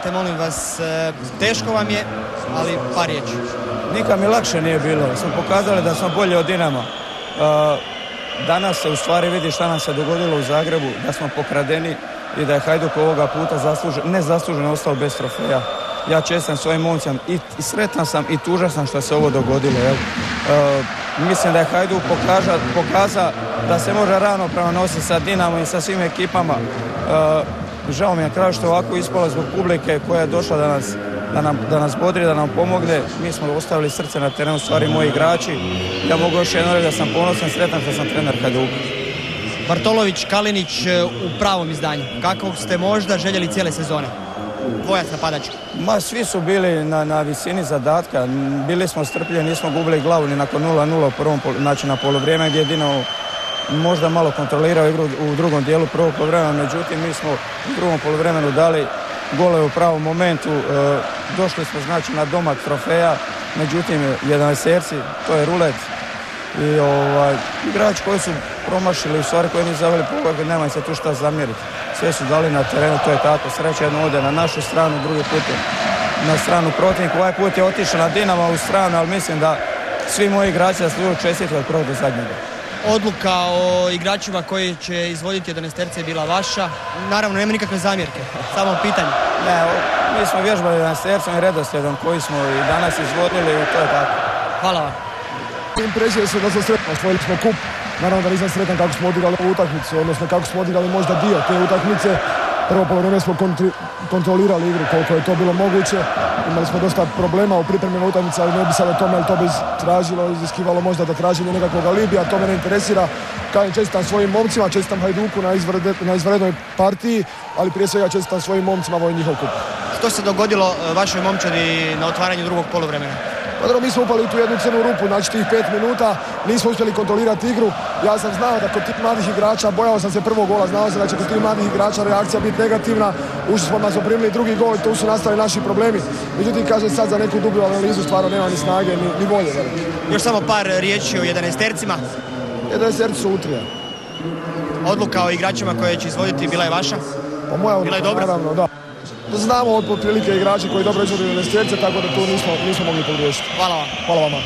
Recite, molim vas, teško vam je, ali par riječi. Nikad mi lakše nije bilo. Smo pokazali da smo bolji od Dinama. Danas se u stvari vidi šta nam se dogodilo u Zagrebu, da smo pokradeni i da je Hajduk ovoga puta nezasluženo ostao bez trofeja. Ja čestam svojim momcima i sretan sam i tužan sam što se ovo dogodilo. Mislim da je Hajduk pokazao da se može ravnopravno nositi sa Dinamom i sa svim ekipama. Žao mi je na kraju što je ovako ispalo zbog publike koja je došla da nas bodri, da nam pomogne. Mi smo ostavili srce na terenu, stvari moji igrači. Ja mogu još jedno reći da sam ponosan, sretan što sam trener Hajduka. Bartolović, Kalinić u pravom izdanju. Kako ste možda željeli cijele sezone? Dvojac napadački. Svi su bili na visini zadatka. Bili smo strpljeni, nismo gubili glavu ni nakon 0-0 u prvom, znači na polovrijeme gdje je Dinamo možda malo kontrolirao igru u drugom dijelu prvog poluvremena, međutim mi smo u drugom poluvremenu dali gole u pravom momentu. Došli smo znači na domak trofeja, međutim 11-terci, to je rulet. I igrači koji su promašili, u stvari koji nisu zaveli pogodak, nema se tu šta zamjeriti. Sve su dali na terenu, to je tako. Sreća jedno ode na našu stranu, drugi put na stranu protivnika. Ovaj put je otišao na Dinamo u stranu, ali mislim da svi moji igrači zaslužuju čestitke od prvog do zadnjega. Odluka o igračima koji će izvoditi 11-terce je bila vaša. Naravno, nema nikakve zamjerke, samo pitanje. Ne, mi smo vježbali 11-tercom i redoslijedom koji smo i danas izvodili i to je tako. Hvala vam. Impresija se da sam sretan, osvojili smo kup. Naravno da nisam sretan kako smo odigrali ovu utakmicu, odnosno kako smo odigrali možda dio te utakmice. Prvo poluvreme smo kontrolirali igru koliko je to bilo moguće. Imali smo dosta problema u pripremima utakmica, ali ne bi sad o tome, ali to bi tražilo, iziskivalo možda da traženje nekakvog alibija, to me ne interesira. Kažem, čestitam svojim momcima, čestitam Hajduku na izvanrednoj partiji, ali prije svega čestitam svojim momcima, ovo je njihov kup. Što se dogodilo vašoj momčadi na otvaranju drugog poluvremena? Pa mi smo upali u tu jednu crnu rupu, znači tih 5 minuta, nismo uspjeli kontrolirati igru. Ja sam znao da kod tih mladih igrača, bojao sam se prvog gola, znao sam da će kod tih mladih igrača reakcija biti negativna. Ušli smo, da smo primili drugi gol i tu su nastali naši problemi. Međutim, kažem sad za neku dublju analizu stvarno nema ni snage, ni volje. Još samo par riječi o 11-tercima. 11-terci su lutrija. Odluka o igračima koje će izvoditi bila je vaša? Pa moja bila je dobra? Naravno, da. Znamo od prilike igrači koji dobro izvode 11-terce, tako da tu nismo mogli pogriješiti. Hvala vam. Hvala vama.